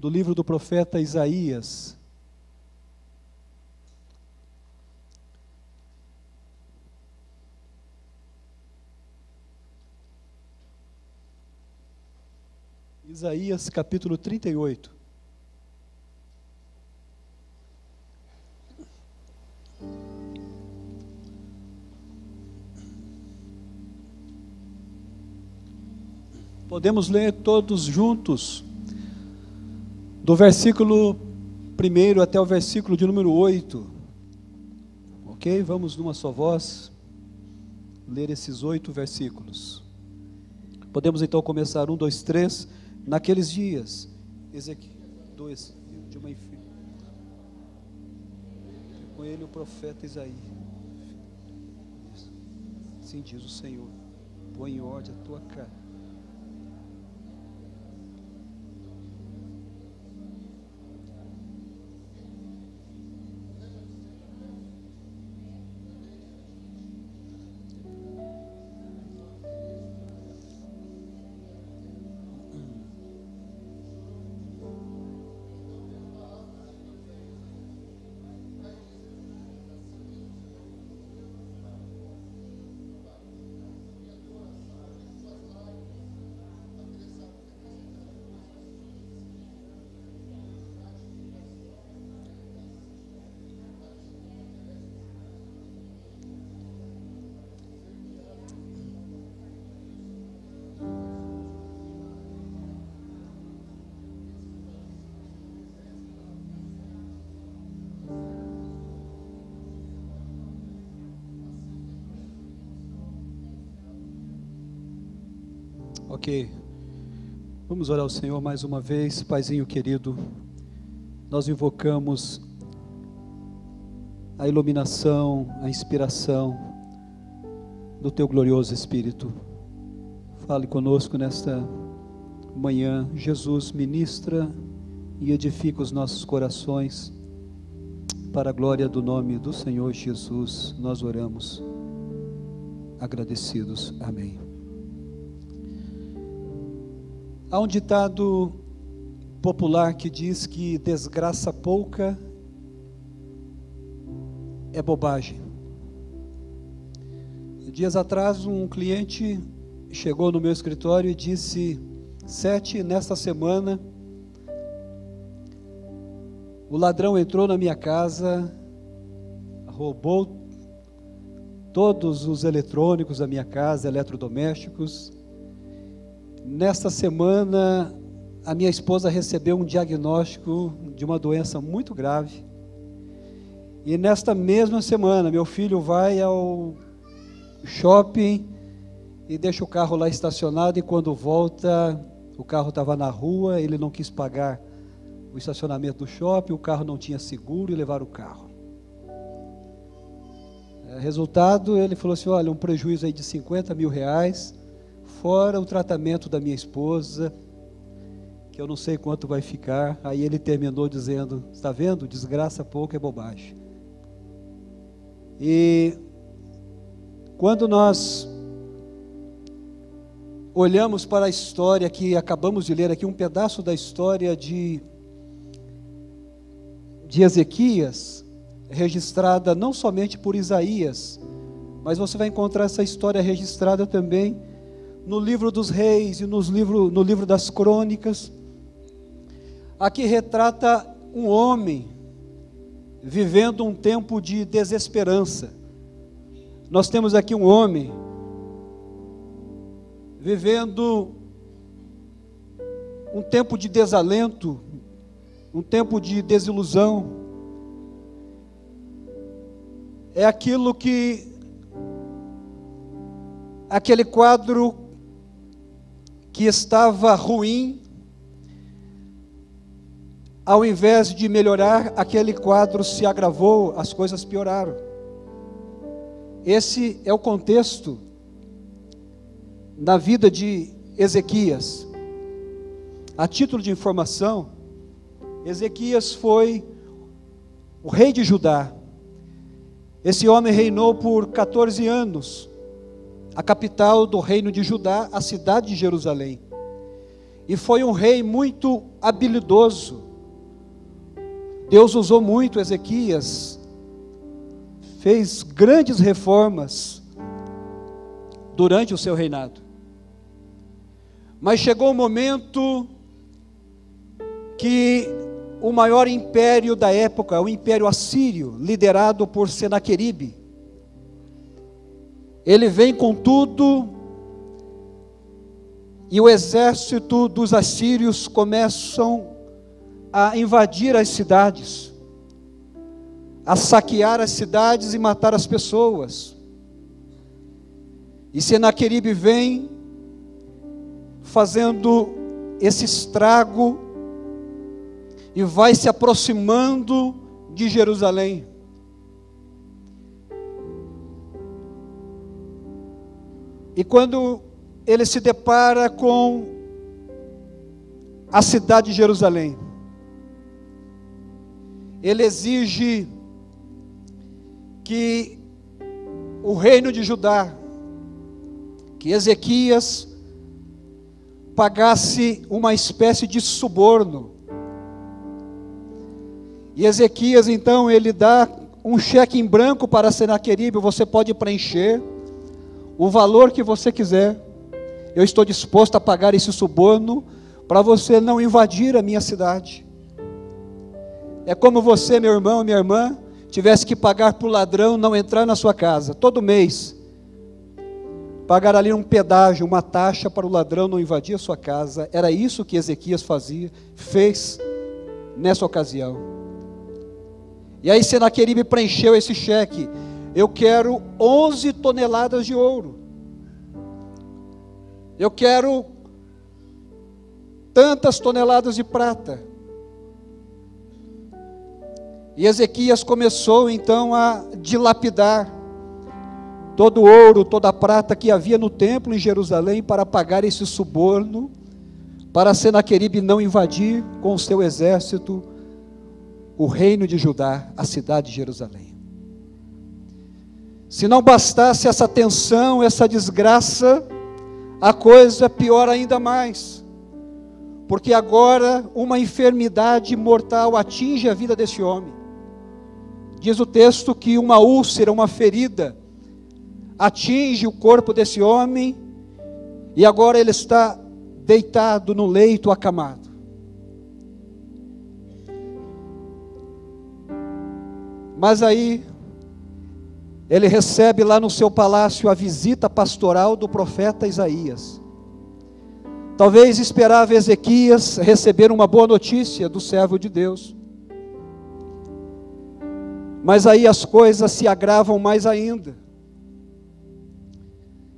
do livro do profeta Isaías. Isaías capítulo 38. Podemos ler todos juntos, do versículo 1 até o versículo de número 8. Ok? Vamos numa só voz ler esses 8 versículos. Podemos então começar, 1, 2, 3. Naqueles dias, Ezequiel 2, de uma filha, com ele o profeta Isaías. Assim diz o Senhor: põe em ordem a tua casa. Ok, vamos orar ao Senhor mais uma vez. Paizinho querido, nós invocamos a iluminação, a inspiração do Teu glorioso Espírito. Fale conosco nesta manhã. Jesus, ministra e edifica os nossos corações, para a glória do nome do Senhor Jesus, nós oramos, agradecidos. Amém. Há um ditado popular que diz que desgraça pouca é bobagem. Dias atrás, um cliente chegou no meu escritório e disse: Sete, nesta semana, o ladrão entrou na minha casa, roubou todos os eletrônicos da minha casa, eletrodomésticos. Nesta semana, a minha esposa recebeu um diagnóstico de uma doença muito grave. E nesta mesma semana, meu filho vai ao shopping e deixa o carro lá estacionado, e quando volta, o carro estava na rua, ele não quis pagar o estacionamento do shopping, o carro não tinha seguro e levaram o carro. Resultado, ele falou assim: olha, um prejuízo aí de 50 mil reais, fora o tratamento da minha esposa, que eu não sei quanto vai ficar. Aí ele terminou dizendo: está vendo? Desgraça pouco é bobagem. E quando nós olhamos para a história que acabamos de ler aqui, um pedaço da história de Ezequias, registrada não somente por Isaías, mas você vai encontrar essa história registrada também no livro dos reis e no livro das crônicas. Aqui retrata um homem vivendo um tempo de desesperança. Nós temos aqui um homem vivendo um tempo de desalento, um tempo de desilusão. É aquilo que, aquele quadro que estava ruim, ao invés de melhorar, aquele quadro se agravou, as coisas pioraram. Esse é o contexto na vida de Ezequias. A título de informação, Ezequias foi o rei de Judá. Esse homem reinou por 14 anos. A capital do reino de Judá, a cidade de Jerusalém. E foi um rei muito habilidoso. Deus usou muito Ezequias, fez grandes reformas durante o seu reinado. Mas chegou o momento que o maior império da época, o Império Assírio, liderado por Senaqueribe, ele vem com tudo, e o exército dos assírios começam a invadir as cidades, a saquear as cidades e matar as pessoas. E Senaqueribe vem fazendo esse estrago e vai se aproximando de Jerusalém. E quando ele se depara com a cidade de Jerusalém, ele exige que o reino de Judá, que Ezequias pagasse uma espécie de suborno. E Ezequias, então, ele dá um cheque em branco para Senaqueribe: você pode preencher o valor que você quiser, eu estou disposto a pagar esse suborno para você não invadir a minha cidade. É como você, meu irmão, minha irmã, tivesse que pagar para o ladrão não entrar na sua casa, todo mês, pagar ali um pedágio, uma taxa para o ladrão não invadir a sua casa. Era isso que Ezequias fez nessa ocasião. E aí Senaqueribe preencheu esse cheque: eu quero 11 toneladas de ouro, eu quero tantas toneladas de prata. E Ezequias começou então a dilapidar todo o ouro, toda a prata que havia no templo em Jerusalém para pagar esse suborno, para Senaqueribe não invadir com o seu exército o reino de Judá, a cidade de Jerusalém. Se não bastasse essa tensão, essa desgraça, a coisa piora ainda mais, porque agora uma enfermidade mortal atinge a vida desse homem. Diz o texto que uma úlcera, uma ferida, atinge o corpo desse homem, e agora ele está deitado no leito, acamado. Mas aí ele recebe lá no seu palácio a visita pastoral do profeta Isaías. Talvez esperava Ezequias receber uma boa notícia do servo de Deus, mas aí as coisas se agravam mais ainda.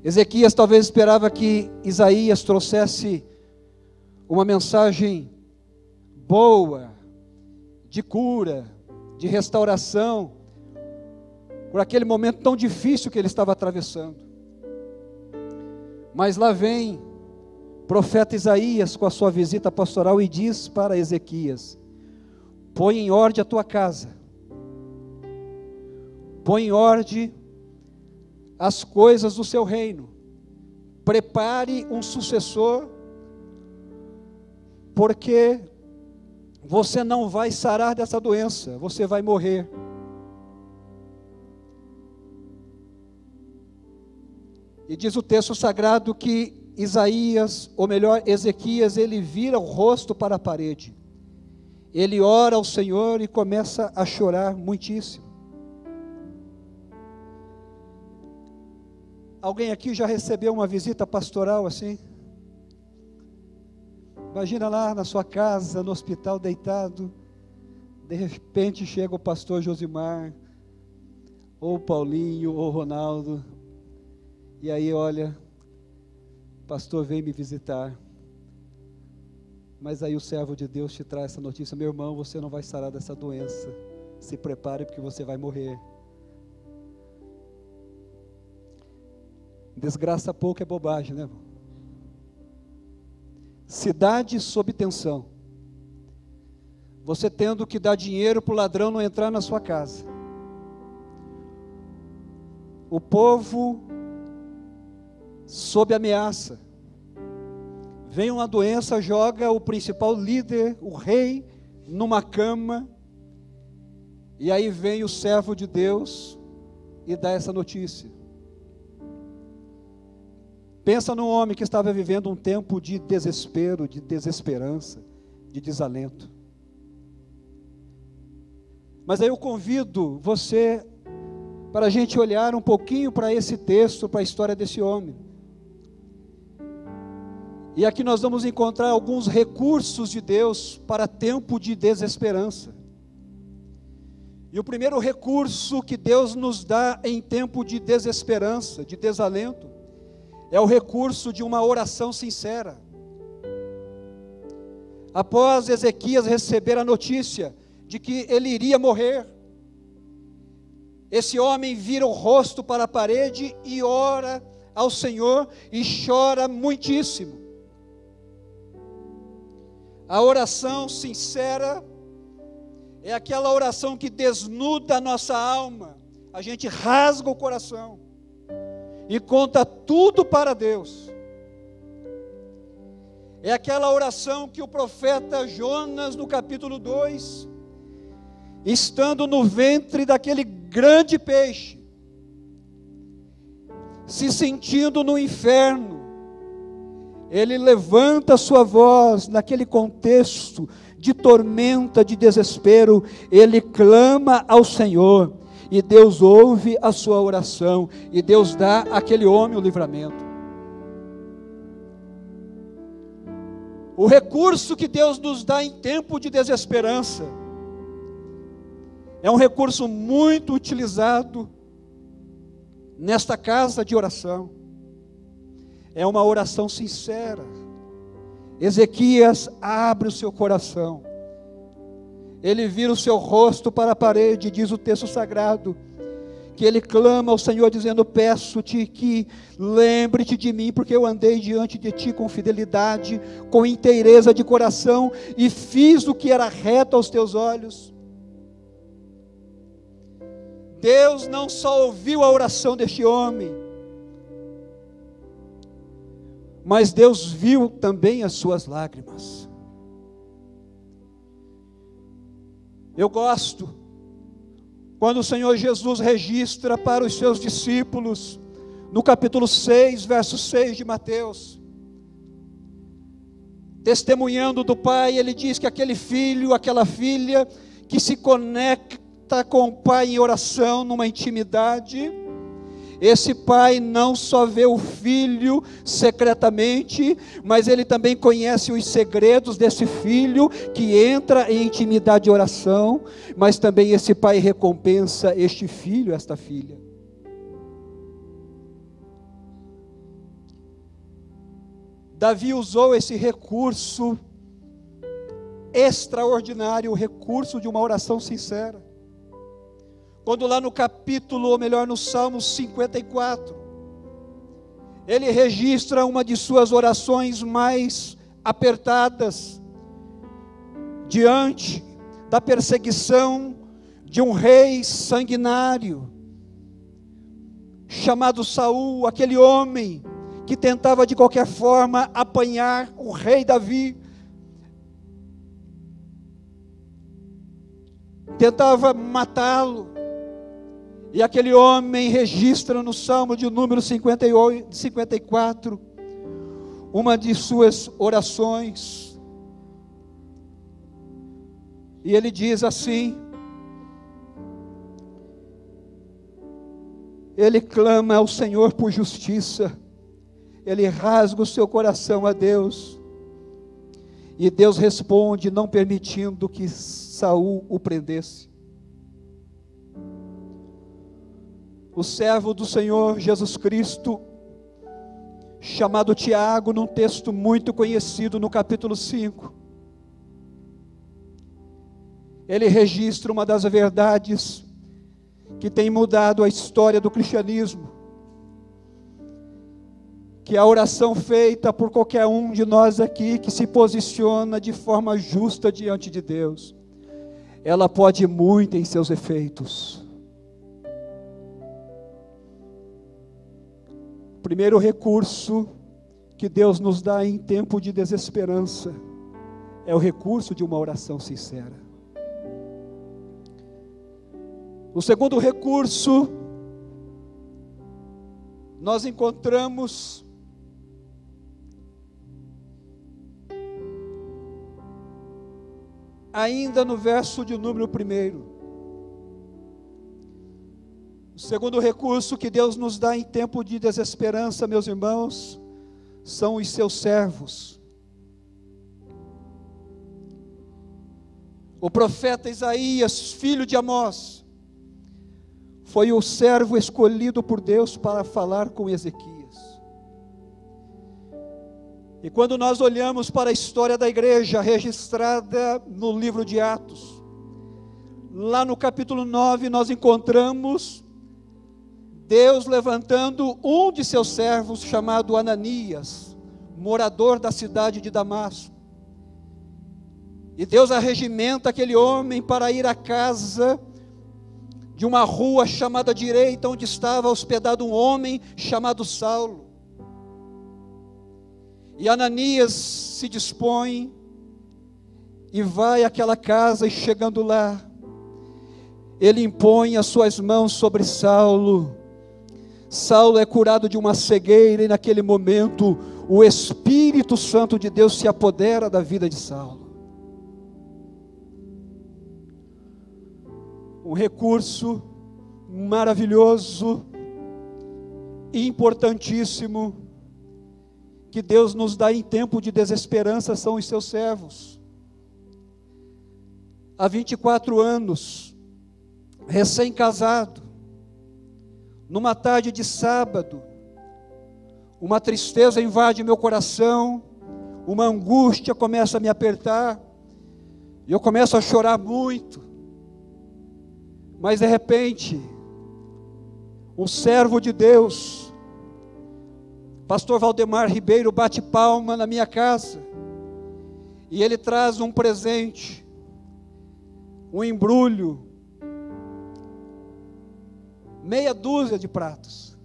Ezequias talvez esperava que Isaías trouxesse uma mensagem boa, de cura, de restauração, por aquele momento tão difícil que ele estava atravessando. Mas lá vem o profeta Isaías com a sua visita pastoral e diz para Ezequias: põe em ordem a tua casa, põe em ordem as coisas do seu reino, prepare um sucessor, porque você não vai sarar dessa doença, você vai morrer. E diz o texto sagrado que Isaías, ou melhor, Ezequias, ele vira o rosto para a parede, ele ora ao Senhor e começa a chorar muitíssimo. Alguém aqui já recebeu uma visita pastoral assim? Imagina lá na sua casa, no hospital, deitado, de repente chega o pastor Josimar, ou Paulinho, ou Ronaldo, e aí olha, pastor, vem me visitar. Mas aí o servo de Deus te traz essa notícia: meu irmão, você não vai sarar dessa doença, se prepare porque você vai morrer. Desgraça pouco é bobagem, né, irmão? Cidade sob tensão, você tendo que dar dinheiro para o ladrão não entrar na sua casa, o povo sob ameaça, Vem uma doença, joga o principal líder, o rei, numa cama, e aí vem o servo de Deus e dá essa notícia. Pensa num homem que estava vivendo um tempo de desespero, de desesperança, de desalento. Mas aí eu convido você para a gente olhar um pouquinho para esse texto, para a história desse homem. E aqui nós vamos encontrar alguns recursos de Deus para tempo de desesperança. E o primeiro recurso que Deus nos dá em tempo de desesperança, de desalento, é o recurso de uma oração sincera. Após Ezequias receber a notícia de que ele iria morrer, esse homem vira o rosto para a parede e ora ao Senhor e chora muitíssimo. A oração sincera é aquela oração que desnuda a nossa alma, a gente rasga o coração e conta tudo para Deus. É aquela oração que o profeta Jonas, no capítulo 2, estando no ventre daquele grande peixe, se sentindo no inferno, ele levanta a sua voz naquele contexto de tormenta, de desespero, ele clama ao Senhor, e Deus ouve a sua oração, e Deus dá àquele homem o livramento. O recurso que Deus nos dá em tempo de desesperança é um recurso muito utilizado nesta casa de oração. É uma oração sincera. Ezequias abre o seu coração, ele vira o seu rosto para a parede, diz o texto sagrado, que ele clama ao Senhor dizendo: peço-te que lembre-te de mim, porque eu andei diante de ti com fidelidade, com inteireza de coração, e fiz o que era reto aos teus olhos. Deus não só ouviu a oração deste homem, mas Deus viu também as suas lágrimas. Eu gosto quando o Senhor Jesus registra para os seus discípulos, no capítulo 6, verso 6 de Mateus, testemunhando do Pai, ele diz que aquele filho, aquela filha, que se conecta com o Pai em oração, numa intimidade, esse pai não só vê o filho secretamente, mas ele também conhece os segredos desse filho, que entra em intimidade de oração, mas também esse pai recompensa este filho, esta filha. Davi usou esse recurso extraordinário, o recurso de uma oração sincera. Quando lá no capítulo, ou melhor, no Salmo 54, ele registra uma de suas orações mais apertadas, diante da perseguição de um rei sanguinário, chamado Saul, aquele homem que tentava de qualquer forma apanhar o rei Davi, tentava matá-lo. E aquele homem registra no Salmo de número 54, uma de suas orações. E ele diz assim, ele clama ao Senhor por justiça, ele rasga o seu coração a Deus, e Deus responde, não permitindo que Saul o prendesse. O servo do Senhor Jesus Cristo, chamado Tiago, num texto muito conhecido no capítulo 5, ele registra uma das verdades que tem mudado a história do cristianismo, que a oração feita por qualquer um de nós aqui, que se posiciona de forma justa diante de Deus, ela pode muito em seus efeitos. Primeiro recurso que Deus nos dá em tempo de desesperança é o recurso de uma oração sincera. O segundo recurso, nós encontramos ainda no verso de número 1. O segundo recurso que Deus nos dá em tempo de desesperança, meus irmãos, são os seus servos. O profeta Isaías, filho de Amós, foi o servo escolhido por Deus para falar com Ezequias. E quando nós olhamos para a história da igreja registrada no livro de Atos, lá no capítulo 9, nós encontramos Deus levantando um de seus servos, chamado Ananias, morador da cidade de Damasco. E Deus arregimenta aquele homem para ir à casa de uma rua chamada Direita, onde estava hospedado um homem chamado Saulo. E Ananias se dispõe e vai àquela casa, e chegando lá, ele impõe as suas mãos sobre Saulo. Saulo é curado de uma cegueira, e naquele momento o Espírito Santo de Deus se apodera da vida de Saulo. Um recurso maravilhoso e importantíssimo que Deus nos dá em tempo de desesperança são os seus servos. Há 24 anos, recém-casado, numa tarde de sábado, uma tristeza invade meu coração, uma angústia começa a me apertar, e eu começo a chorar muito. Mas de repente, um servo de Deus, pastor Valdemar Ribeiro, bate palma na minha casa, e ele traz um presente, um embrulho, meia dúzia de pratos.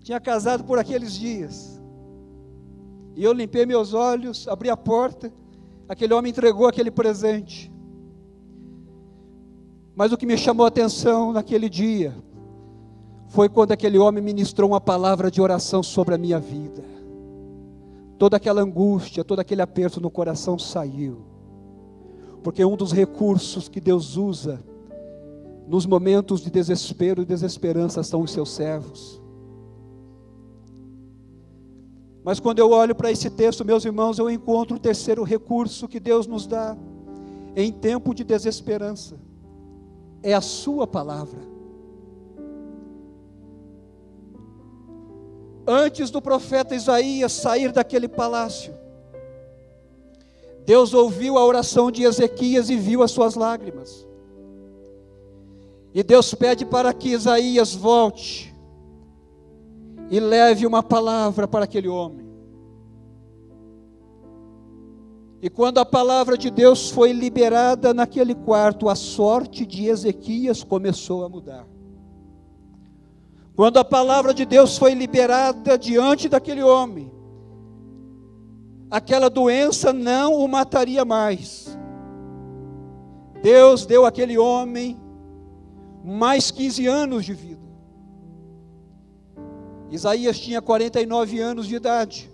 Tinha casado por aqueles dias, e eu limpei meus olhos, abri a porta, aquele homem entregou aquele presente. Mas o que me chamou a atenção naquele dia foi quando aquele homem ministrou uma palavra de oração sobre a minha vida. Toda aquela angústia, todo aquele aperto no coração saiu, porque um dos recursos que Deus usa nos momentos de desespero e desesperança são os seus servos. Mas quando eu olho para esse texto, meus irmãos, eu encontro o terceiro recurso que Deus nos dá em tempo de desesperança. É a sua palavra. Antes do profeta Isaías sair daquele palácio, Deus ouviu a oração de Ezequias e viu as suas lágrimas. E Deus pede para que Isaías volte e leve uma palavra para aquele homem. E quando a palavra de Deus foi liberada naquele quarto, a sorte de Ezequias começou a mudar. Quando a palavra de Deus foi liberada diante daquele homem, aquela doença não o mataria mais. Deus deu àquele homem mais 15 anos de vida. Isaías tinha 49 anos de idade.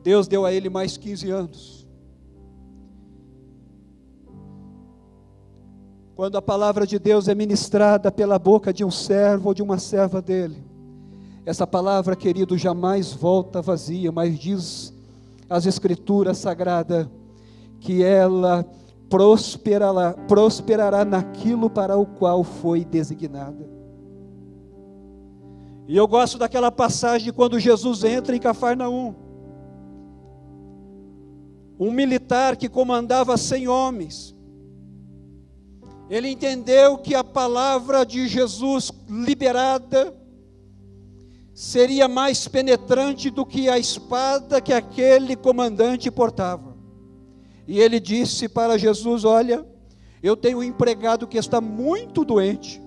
Deus deu a ele mais 15 anos. Quando a palavra de Deus é ministrada pela boca de um servo ou de uma serva dele, essa palavra, querido, jamais volta vazia, mas diz as Escrituras Sagradas que ela prosperará naquilo para o qual foi designada. E eu gosto daquela passagem de quando Jesus entra em Cafarnaum. Um militar que comandava 100 homens, ele entendeu que a palavra de Jesus liberada seria mais penetrante do que a espada que aquele comandante portava. E ele disse para Jesus: olha, eu tenho um empregado que está muito doente,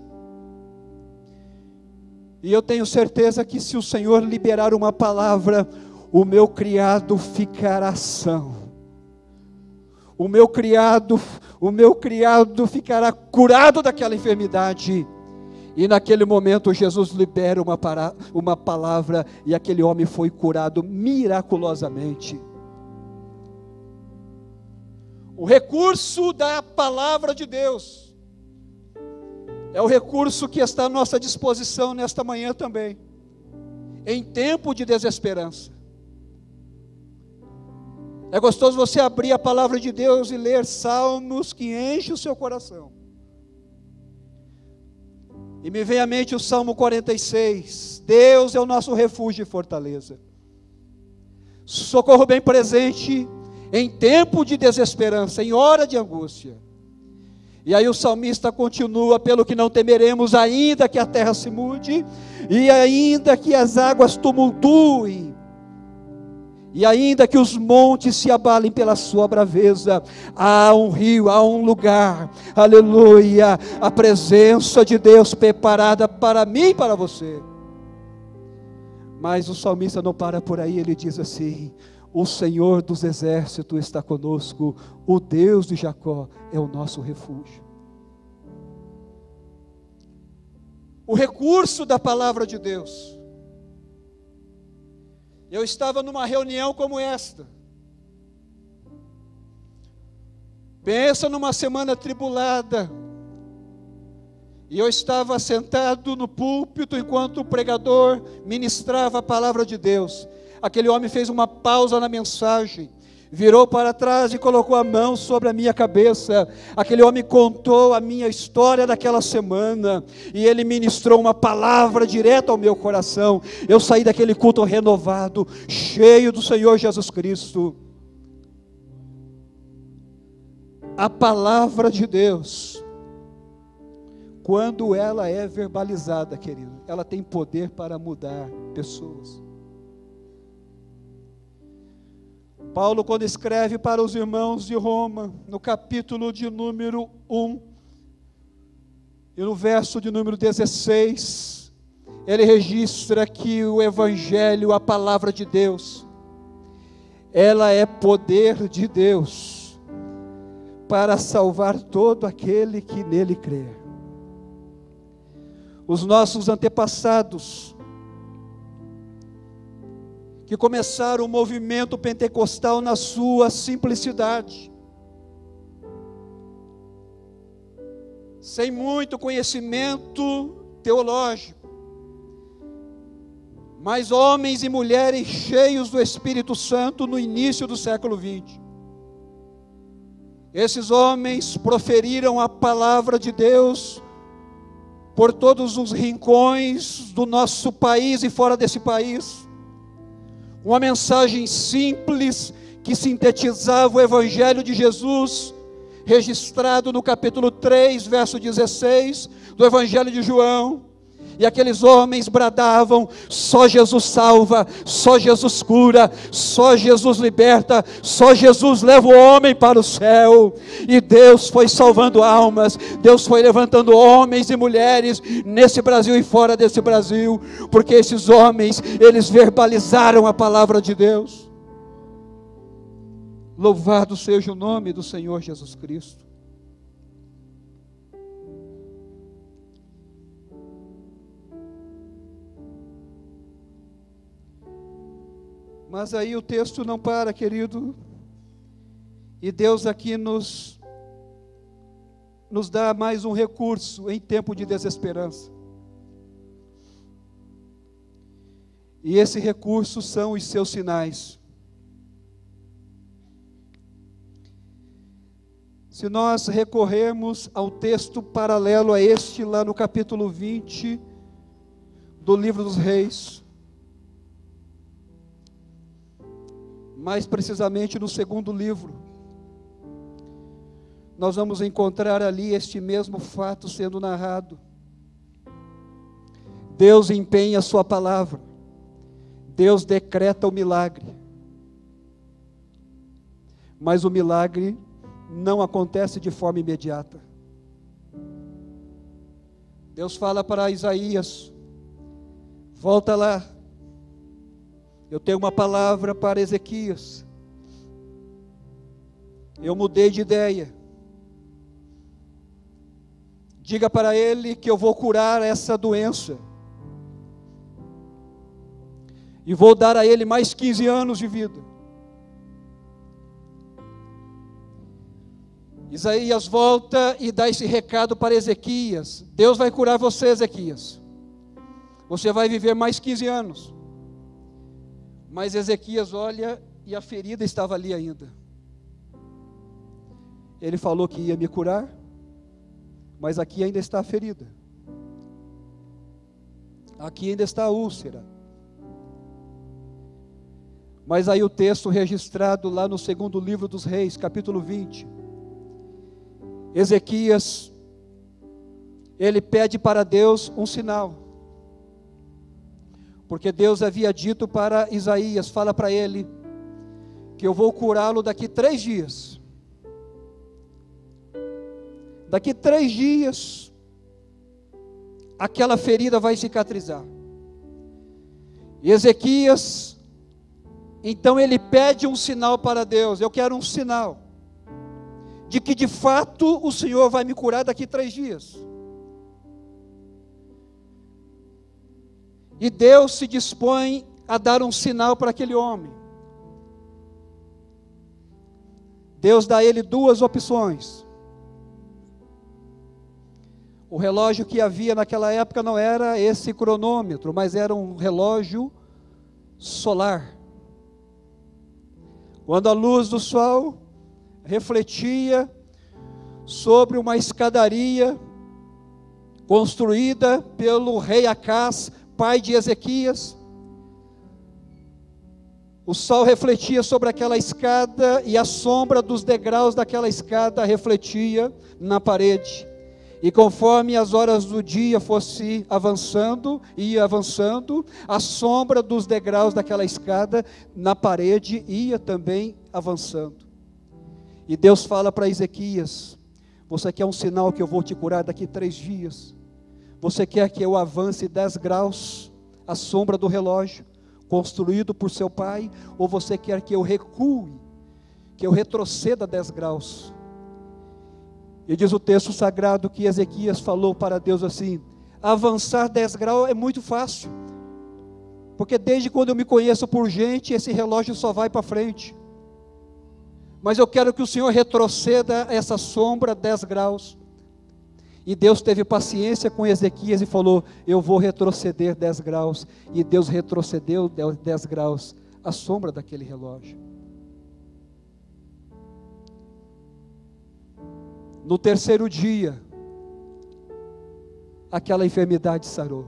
E eu tenho certeza que se o Senhor liberar uma palavra, o meu criado ficará são. O meu criado ficará curado daquela enfermidade. E naquele momento Jesus libera uma palavra e aquele homem foi curado miraculosamente. O recurso da palavra de Deus é o recurso que está à nossa disposição nesta manhã também, em tempo de desesperança. É gostoso você abrir a palavra de Deus e ler salmos que enchem o seu coração. E me vem à mente o Salmo 46, Deus é o nosso refúgio e fortaleza, socorro bem presente em tempo de desesperança, em hora de angústia. E aí o salmista continua: pelo que não temeremos, ainda que a terra se mude, e ainda que as águas tumultuem, e ainda que os montes se abalem pela sua braveza, há um rio, há um lugar, aleluia, a presença de Deus preparada para mim e para você. Mas o salmista não para por aí, ele diz assim: o Senhor dos exércitos está conosco, o Deus de Jacó é o nosso refúgio. O recurso da palavra de Deus. Eu estava numa reunião como esta. Pensa numa semana atribulada. E eu estava sentado no púlpito enquanto o pregador ministrava a palavra de Deus. Aquele homem fez uma pausa na mensagem, virou para trás e colocou a mão sobre a minha cabeça. Aquele homem contou a minha história daquela semana, e ele ministrou uma palavra direta ao meu coração. Eu saí daquele culto renovado, cheio do Senhor Jesus Cristo. A palavra de Deus, quando ela é verbalizada, querido, ela tem poder para mudar pessoas. Paulo, quando escreve para os irmãos de Roma, no capítulo de número 1, e no verso de número 16, ele registra que o Evangelho, a palavra de Deus, ela é poder de Deus, para salvar todo aquele que nele crê. Os nossos antepassados, que começaram o movimento pentecostal na sua simplicidade, sem muito conhecimento teológico, mas homens e mulheres cheios do Espírito Santo no início do século 20. Esses homens proferiram a palavra de Deus por todos os rincões do nosso país e fora desse país. Uma mensagem simples que sintetizava o Evangelho de Jesus, registrado no capítulo 3, verso 16 do Evangelho de João. E aqueles homens bradavam: só Jesus salva, só Jesus cura, só Jesus liberta, só Jesus leva o homem para o céu. E Deus foi salvando almas, Deus foi levantando homens e mulheres nesse Brasil e fora desse Brasil, porque esses homens, eles verbalizaram a palavra de Deus. Louvado seja o nome do Senhor Jesus Cristo. Mas aí o texto não para, querido, e Deus aqui nos dá mais um recurso em tempo de desesperança. E esse recurso são os seus sinais. Se nós recorrermos ao texto paralelo a este, lá no capítulo 20 do livro dos Reis, mais precisamente no segundo livro, nós vamos encontrar ali este mesmo fato sendo narrado. Deus empenha a sua palavra, Deus decreta o milagre, mas o milagre não acontece de forma imediata. Deus fala para Isaías: Volta lá. Eu tenho uma palavra para Ezequias. Eu mudei de ideia. Diga para ele que eu vou curar essa doença. E vou dar a ele mais 15 anos de vida. Isaías volta e dá esse recado para Ezequias. Deus vai curar você, Ezequias. Você vai viver mais 15 anos. Mas Ezequias olha e a ferida estava ali ainda. Ele falou que ia me curar, mas aqui ainda está a ferida. Aqui ainda está a úlcera. Mas aí o texto registrado lá no segundo livro dos Reis, capítulo 20. Ezequias, ele pede para Deus um sinal. Porque Deus havia dito para Isaías, fala para ele, que eu vou curá-lo daqui 3 dias. Daqui 3 dias, aquela ferida vai cicatrizar. E Ezequias, então ele pede um sinal para Deus. Eu quero um sinal de que de fato o Senhor vai me curar daqui 3 dias. E Deus se dispõe a dar um sinal para aquele homem. Deus dá a ele 2 opções. O relógio que havia naquela época não era esse cronômetro, mas era um relógio solar. Quando a luz do sol refletia sobre uma escadaria construída pelo rei Acás, pai de Ezequias, o sol refletia sobre aquela escada e a sombra dos degraus daquela escada refletia na parede. E conforme as horas do dia fosse avançando, ia avançando, a sombra dos degraus daquela escada na parede ia também avançando. E Deus fala para Ezequias: você quer um sinal que eu vou te curar daqui 3 dias? Você quer que eu avance 10 graus, a sombra do relógio, construído por seu pai? Ou você quer que eu recue, que eu retroceda 10 graus? E diz o texto sagrado que Ezequias falou para Deus assim: avançar 10 graus é muito fácil, porque desde quando eu me conheço por gente, esse relógio só vai para frente. Mas eu quero que o Senhor retroceda essa sombra 10 graus. E Deus teve paciência com Ezequias e falou: eu vou retroceder 10 graus. E Deus retrocedeu 10 graus a sombra daquele relógio. No 3º dia, aquela enfermidade sarou.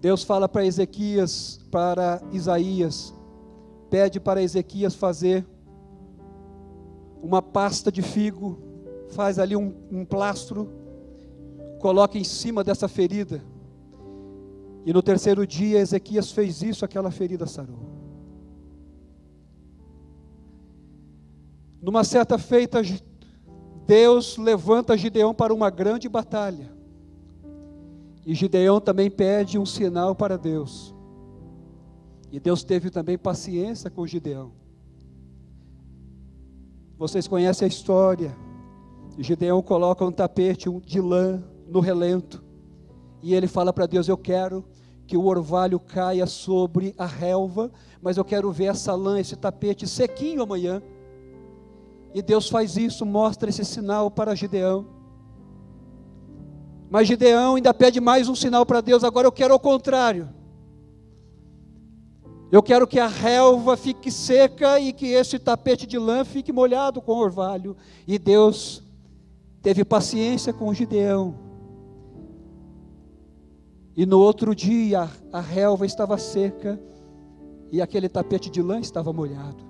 Deus fala para Ezequias, para Isaías, pede para Ezequias fazer uma pasta de figo, faz ali um plastro, coloca em cima dessa ferida. E no 3º dia, Ezequias fez isso, aquela ferida sarou. Numa certa feita, Deus levanta Gideão para uma grande batalha. E Gideão também pede um sinal para Deus. E Deus teve também paciência com Gideão. Vocês conhecem a história. Gideão coloca um tapete de lã no relento. E ele fala para Deus: eu quero que o orvalho caia sobre a relva, mas eu quero ver essa lã, esse tapete sequinho amanhã. E Deus faz isso, mostra esse sinal para Gideão. Mas Gideão ainda pede mais um sinal para Deus: agora eu quero o contrário. Eu quero que a relva fique seca e que esse tapete de lã fique molhado com orvalho. E Deus teve paciência com Gideão. E no outro dia a relva estava seca e aquele tapete de lã estava molhado.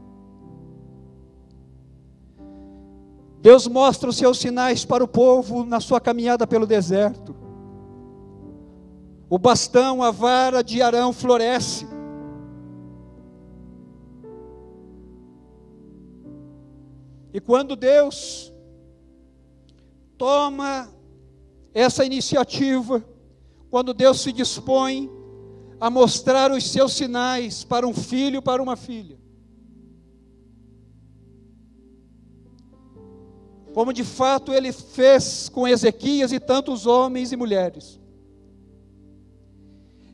Deus mostra os seus sinais para o povo na sua caminhada pelo deserto. O bastão, a vara de Arão floresce. E quando Deus toma essa iniciativa, quando Deus se dispõe a mostrar os seus sinais para um filho, para uma filha. Como de fato Ele fez com Ezequias e tantos homens e mulheres.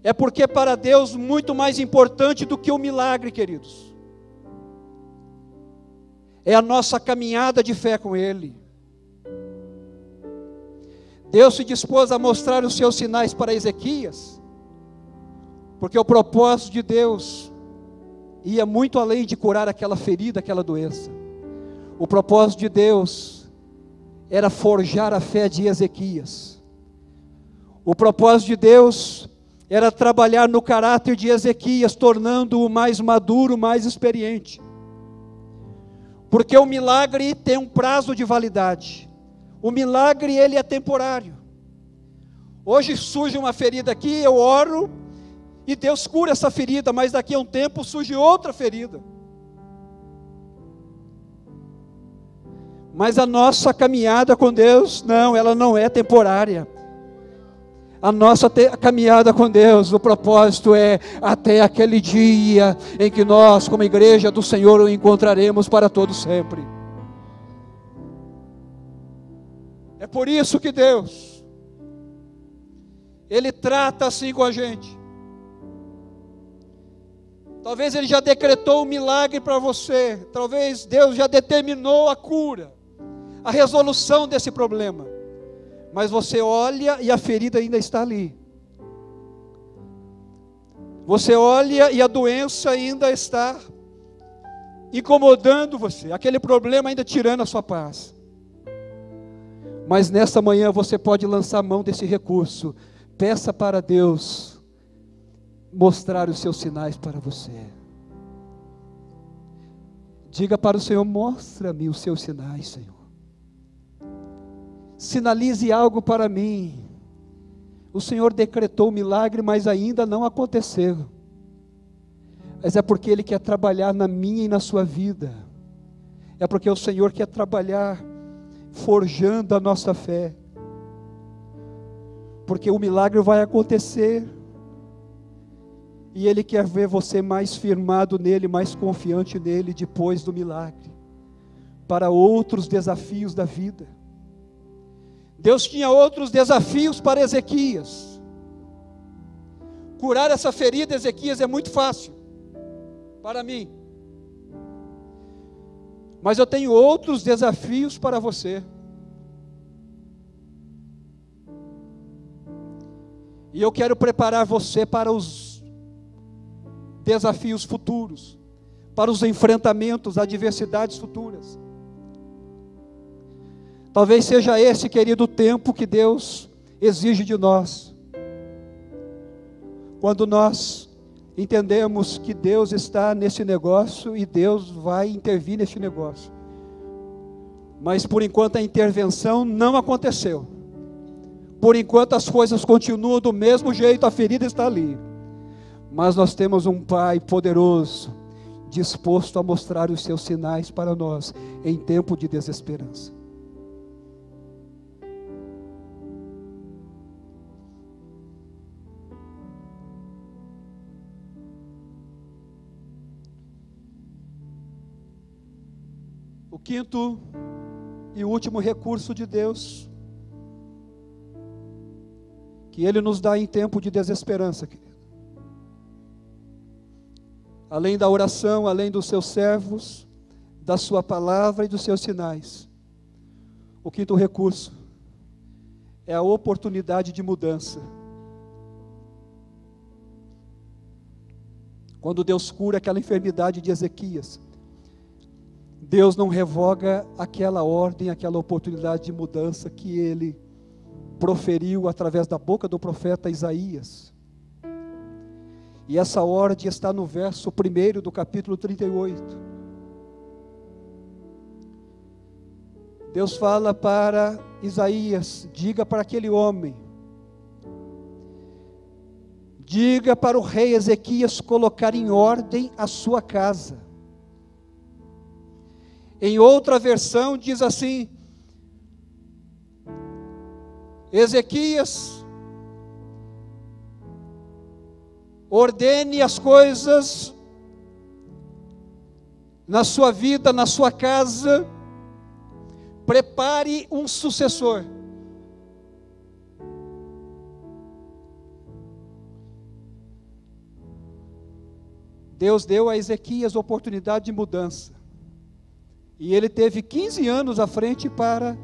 É porque para Deus muito mais importante do que o milagre, queridos, é a nossa caminhada de fé com Ele. Deus se dispôs a mostrar os seus sinais para Ezequias, porque o propósito de Deus ia muito além de curar aquela ferida, aquela doença. O propósito de Deus era forjar a fé de Ezequias. O propósito de Deus era trabalhar no caráter de Ezequias, tornando-o mais maduro, mais experiente. Porque o milagre tem um prazo de validade. O milagre, ele é temporário. Hoje surge uma ferida aqui, eu oro, e Deus cura essa ferida, mas daqui a um tempo surge outra ferida. Mas a nossa caminhada com Deus, não, ela não é temporária. A nossa caminhada com Deus, o propósito é até aquele dia em que nós, como igreja do Senhor, o encontraremos para todo sempre. É por isso que Deus, Ele trata assim com a gente. Talvez Ele já decretou um milagre para você, talvez Deus já determinou a cura, a resolução desse problema. Mas você olha e a ferida ainda está ali. Você olha e a doença ainda está incomodando você. Aquele problema ainda tirando a sua paz. Mas nesta manhã você pode lançar a mão desse recurso. Peça para Deus mostrar os seus sinais para você. Diga para o Senhor: mostra-me os seus sinais, Senhor. Sinalize algo para mim. O Senhor decretou o milagre, mas ainda não aconteceu. Mas é porque Ele quer trabalhar na minha e na sua vida. É porque o Senhor quer trabalhar forjando a nossa fé. Porque o milagre vai acontecer. E Ele quer ver você mais firmado nele, mais confiante nele depois do milagre. Para outros desafios da vida. Deus tinha outros desafios para Ezequias. Curar essa ferida, Ezequias, é muito fácil para mim. Mas eu tenho outros desafios para você. E eu quero preparar você para os desafios futuros, para os enfrentamentos, adversidades futuras. Talvez seja esse, querido, o tempo que Deus exige de nós. Quando nós entendemos que Deus está nesse negócio e Deus vai intervir nesse negócio. Mas por enquanto a intervenção não aconteceu. Por enquanto as coisas continuam do mesmo jeito, a ferida está ali. Mas nós temos um Pai poderoso, disposto a mostrar os seus sinais para nós em tempo de desesperança. O quinto e último recurso de Deus, que Ele nos dá em tempo de desesperança, querido. Além da oração, além dos seus servos, da sua palavra e dos seus sinais, o quinto recurso é a oportunidade de mudança. Quando Deus cura aquela enfermidade de Ezequias, Deus não revoga aquela ordem, aquela oportunidade de mudança que Ele proferiu através da boca do profeta Isaías. E essa ordem está no verso 1 do capítulo 38. Deus fala para Isaías: diga para aquele homem, diga para o rei Ezequias colocar em ordem a sua casa. Em outra versão diz assim: Ezequias, ordene as coisas na sua vida, na sua casa, prepare um sucessor. Deus deu a Ezequias oportunidade de mudança, e ele teve 15 anos à frente para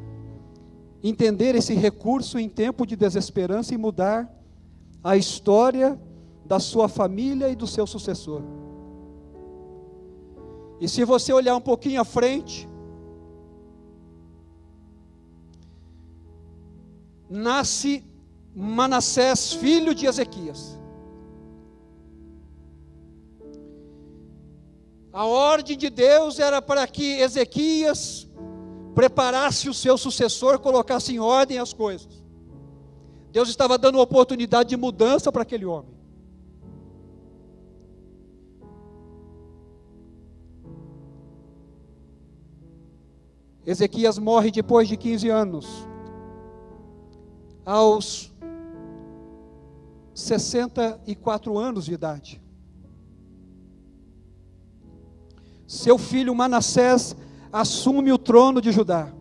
entender esse recurso em tempo de desesperança e mudar a história da sua família e do seu sucessor. E se você olhar um pouquinho à frente, nasce Manassés, filho de Ezequias. A ordem de Deus era para que Ezequias preparasse o seu sucessor, colocasse em ordem as coisas. Deus estava dando uma oportunidade de mudança para aquele homem. Ezequias morre depois de 15 anos, aos 64 anos de idade. Seu filho Manassés assume o trono de Judá.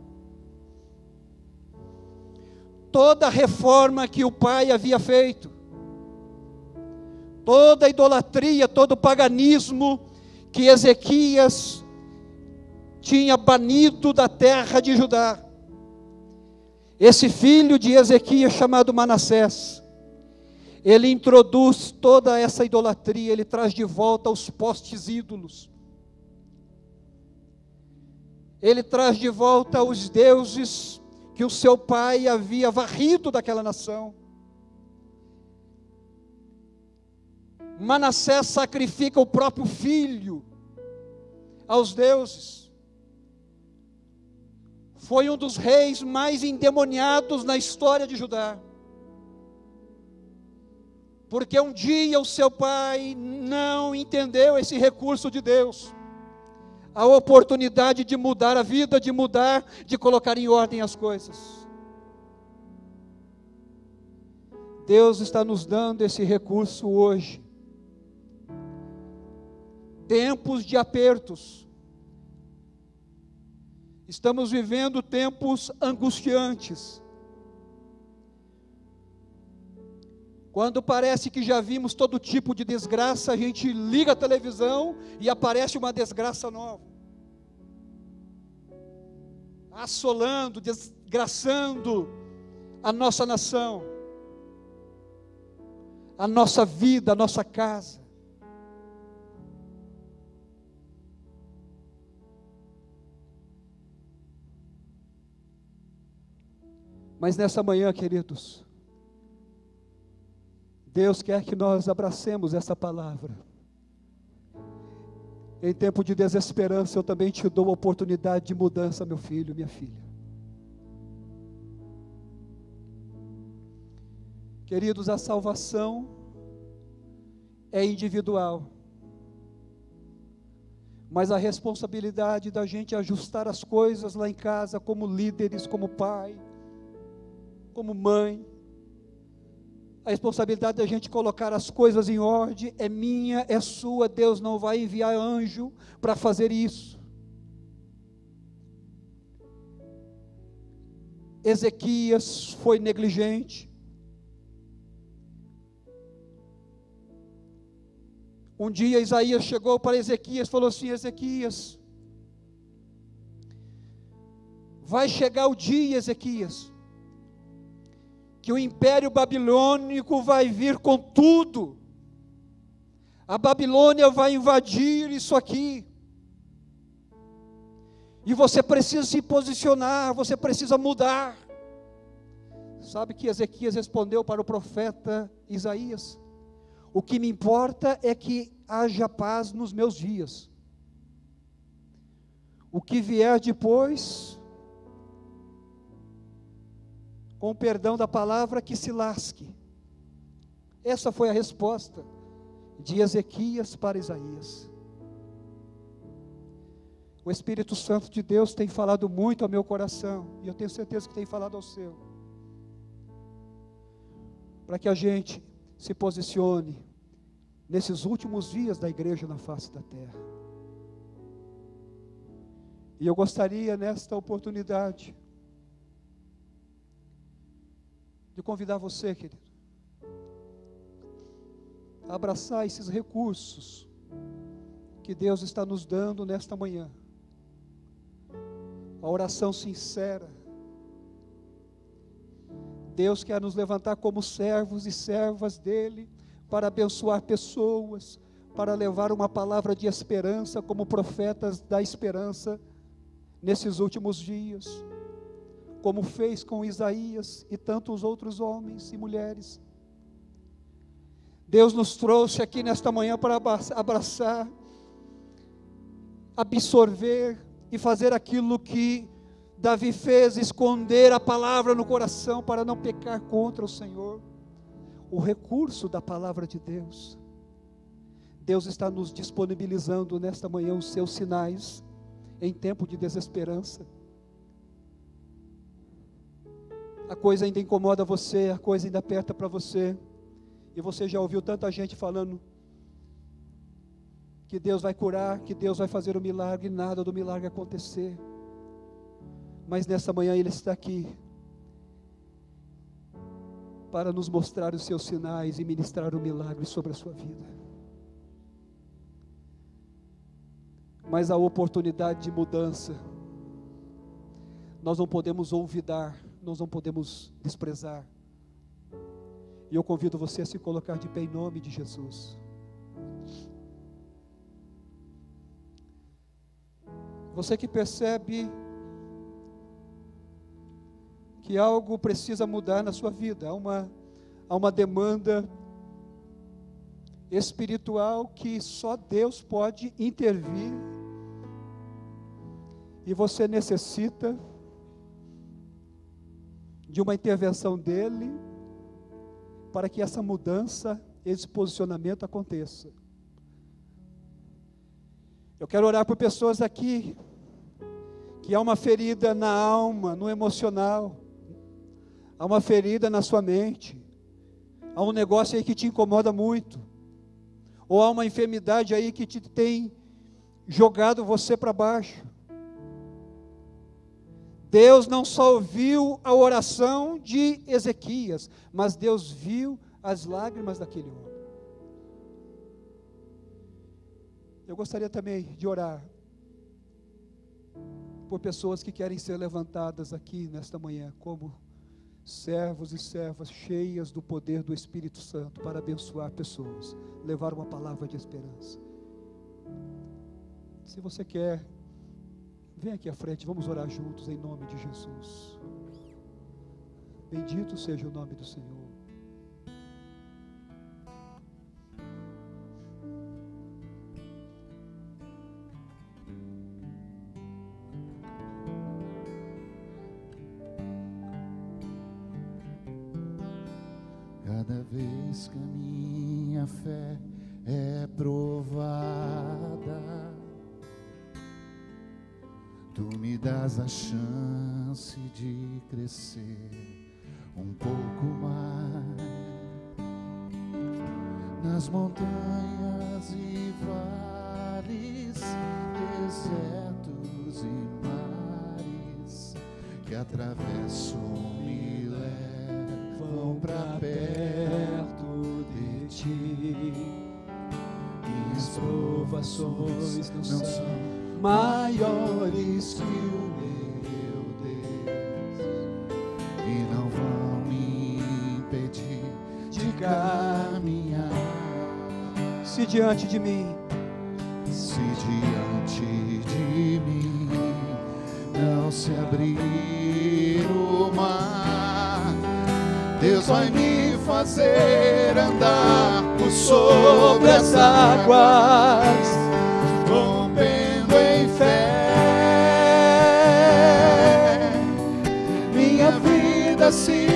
Toda a reforma que o pai havia feito, toda a idolatria, todo o paganismo que Ezequias tinha banido da terra de Judá, esse filho de Ezequias chamado Manassés, ele introduz toda essa idolatria, ele traz de volta os postes ídolos, ele traz de volta os deuses que o seu pai havia varrido daquela nação. Manassés sacrifica o próprio filho aos deuses. Foi um dos reis mais endemoniados na história de Judá, porque um dia o seu pai não entendeu esse recurso de Deus, a oportunidade de mudar a vida, de mudar, de colocar em ordem as coisas. Deus está nos dando esse recurso hoje. Tempos de apertos. Estamos vivendo tempos angustiantes. Quando parece que já vimos todo tipo de desgraça, a gente liga a televisão e aparece uma desgraça nova, assolando, desgraçando a nossa nação, a nossa vida, a nossa casa. Mas nessa manhã, queridos, Deus quer que nós abracemos essa palavra. Em tempo de desesperança, eu também te dou a oportunidade de mudança, meu filho, minha filha. Queridos, a salvação é individual, mas a responsabilidade da gente ajustar as coisas lá em casa, como líderes, como pai, como mãe, a responsabilidade da gente colocar as coisas em ordem é minha, é sua. Deus não vai enviar anjo para fazer isso. Ezequias foi negligente. Um dia Isaías chegou para Ezequias e falou assim: Ezequias, vai chegar o dia, Ezequias, que o império babilônico vai vir com tudo. A Babilônia vai invadir isso aqui. E você precisa se posicionar, você precisa mudar. Sabe que Ezequias respondeu para o profeta Isaías: o que me importa é que haja paz nos meus dias. O que vier depois, com o perdão da palavra, que se lasque. Essa foi a resposta de Ezequias para Isaías. O Espírito Santo de Deus tem falado muito ao meu coração, e eu tenho certeza que tem falado ao seu. para que a gente se posicione nesses últimos dias da igreja na face da terra. E eu gostaria, nesta oportunidade, de convidar você, querido, a abraçar esses recursos que Deus está nos dando nesta manhã. A oração sincera. Deus quer nos levantar como servos e servas dEle, para abençoar pessoas, para levar uma palavra de esperança, como profetas da esperança, nesses últimos dias, como fez com Isaías e tantos outros homens e mulheres. Deus nos trouxe aqui nesta manhã para abraçar, absorver e fazer aquilo que Davi fez, esconder a palavra no coração para não pecar contra o Senhor. O recurso da palavra de Deus. Deus está nos disponibilizando nesta manhã os seus sinais em tempo de desesperança. A coisa ainda incomoda você, a coisa ainda aperta para você, e você já ouviu tanta gente falando que Deus vai curar, que Deus vai fazer o milagre, e nada do milagre acontecer. Mas nessa manhã Ele está aqui para nos mostrar os seus sinais e ministrar o milagre sobre a sua vida. Mas a oportunidade de mudança, nós não podemos olvidar, nós não podemos desprezar. E eu convido você a se colocar de pé em nome de Jesus. Você que percebe que algo precisa mudar na sua vida, há uma demanda espiritual que só Deus pode intervir, e você necessita de uma intervenção dEle, para que essa mudança, esse posicionamento aconteça. Eu quero orar por pessoas aqui, que há uma ferida na alma, no emocional, há uma ferida na sua mente, há um negócio aí que te incomoda muito, ou há uma enfermidade aí que te tem jogado você para baixo. Deus não só ouviu a oração de Ezequias, mas Deus viu as lágrimas daquele homem. Eu gostaria também de orar por pessoas que querem ser levantadas aqui nesta manhã, como servos e servas cheias do poder do Espírito Santo, para abençoar pessoas, levar uma palavra de esperança. Se você quer, vem aqui à frente, vamos orar juntos em nome de Jesus. Bendito seja o nome do Senhor. Cada vez que a minha fé é provada, Tu me das a chance de crescer um pouco mais nas montanhas e vales, desertos e mares que atravesso me levam pra perto de Ti. Minhas provações não são maiores que o meu Deus, e não vão me impedir de caminhar. Se diante de mim não se abrir o mar, Deus vai me fazer andar por sobre as águas, rompendo em fé. Minha vida se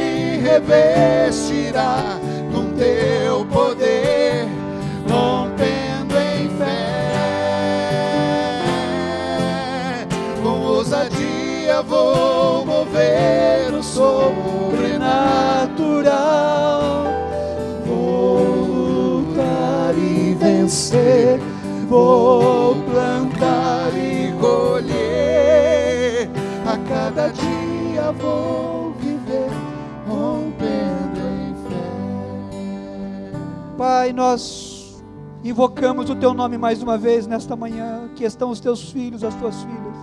revestirá com Teu poder, rompendo em fé. Com ousadia vou mover o sobrenatural. Pai, nós invocamos o Teu nome mais uma vez nesta manhã. Aqui estão os Teus filhos, as Tuas filhas.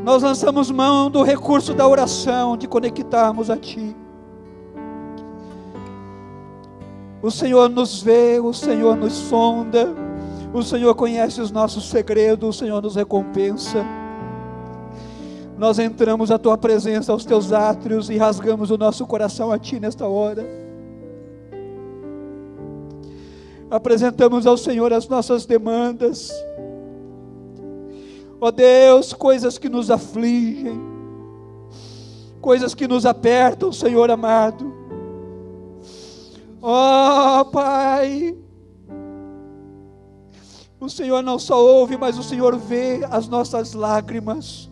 Nós lançamos mão do recurso da oração, de conectarmos a Ti. O Senhor nos vê, o Senhor nos sonda, o Senhor conhece os nossos segredos, o Senhor nos recompensa. Nós entramos à Tua presença, aos Teus átrios, e rasgamos o nosso coração a Ti nesta hora. Apresentamos ao Senhor as nossas demandas. Ó Deus, coisas que nos afligem, coisas que nos apertam, Senhor amado. Ó Pai, o Senhor não só ouve, mas o Senhor vê as nossas lágrimas.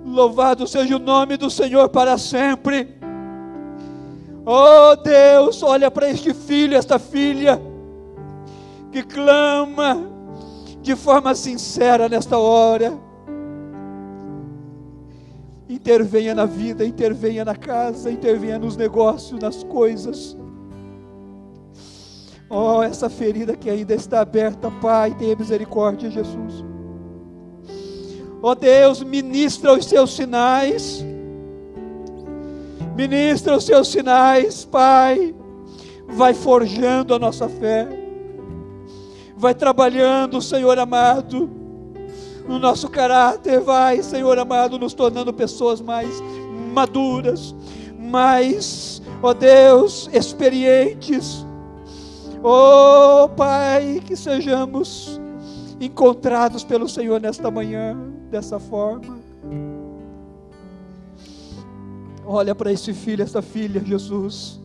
Louvado seja o nome do Senhor para sempre. Ó Deus, olha para este filho, esta filha, que clama de forma sincera nesta hora. Intervenha na vida, intervenha na casa, intervenha nos negócios, nas coisas. Oh, essa ferida que ainda está aberta, Pai, tenha misericórdia, Jesus. Oh Deus, ministra os Seus sinais. Ministra os Seus sinais, Pai. Vai forjando a nossa fé. Vai trabalhando, Senhor amado, no nosso caráter. Vai, Senhor amado, nos tornando pessoas mais maduras, mais, ó Deus, experientes. Oh Pai, que sejamos encontrados pelo Senhor nesta manhã, dessa forma. Olha para esse filho, essa filha, Jesus.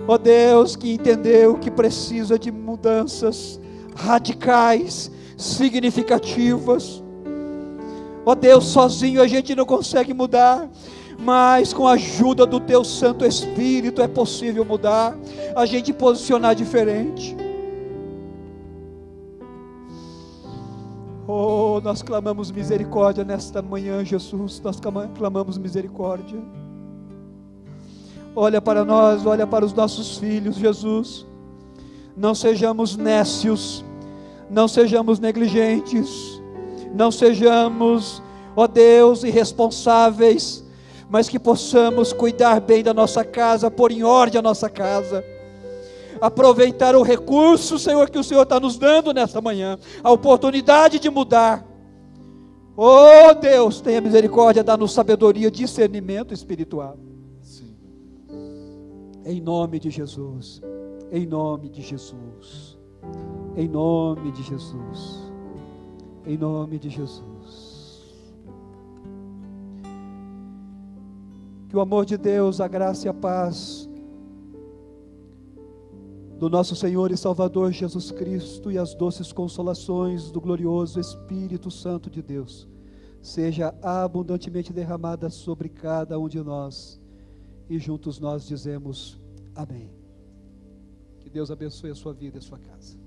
Ó Deus, que entendeu que precisa de mudanças radicais, significativas. Ó Deus, sozinho a gente não consegue mudar, mas com a ajuda do Teu Santo Espírito é possível mudar, a gente posicionar diferente. Oh, nós clamamos misericórdia nesta manhã, Jesus. Nós clamamos misericórdia. Olha para nós, olha para os nossos filhos, Jesus. Não sejamos nécios, não sejamos negligentes, não sejamos, ó Deus, irresponsáveis, mas que possamos cuidar bem da nossa casa, pôr em ordem a nossa casa, aproveitar o recurso, Senhor, que o Senhor está nos dando nesta manhã, a oportunidade de mudar. Oh Deus, tenha misericórdia, dá-nos sabedoria, discernimento espiritual. Sim. Em nome de Jesus, em nome de Jesus, em nome de Jesus, em nome de Jesus. Que o amor de Deus, a graça e a paz do nosso Senhor e Salvador Jesus Cristo e as doces consolações do glorioso Espírito Santo de Deus seja abundantemente derramada sobre cada um de nós, e juntos nós dizemos amém. Que Deus abençoe a sua vida e a sua casa.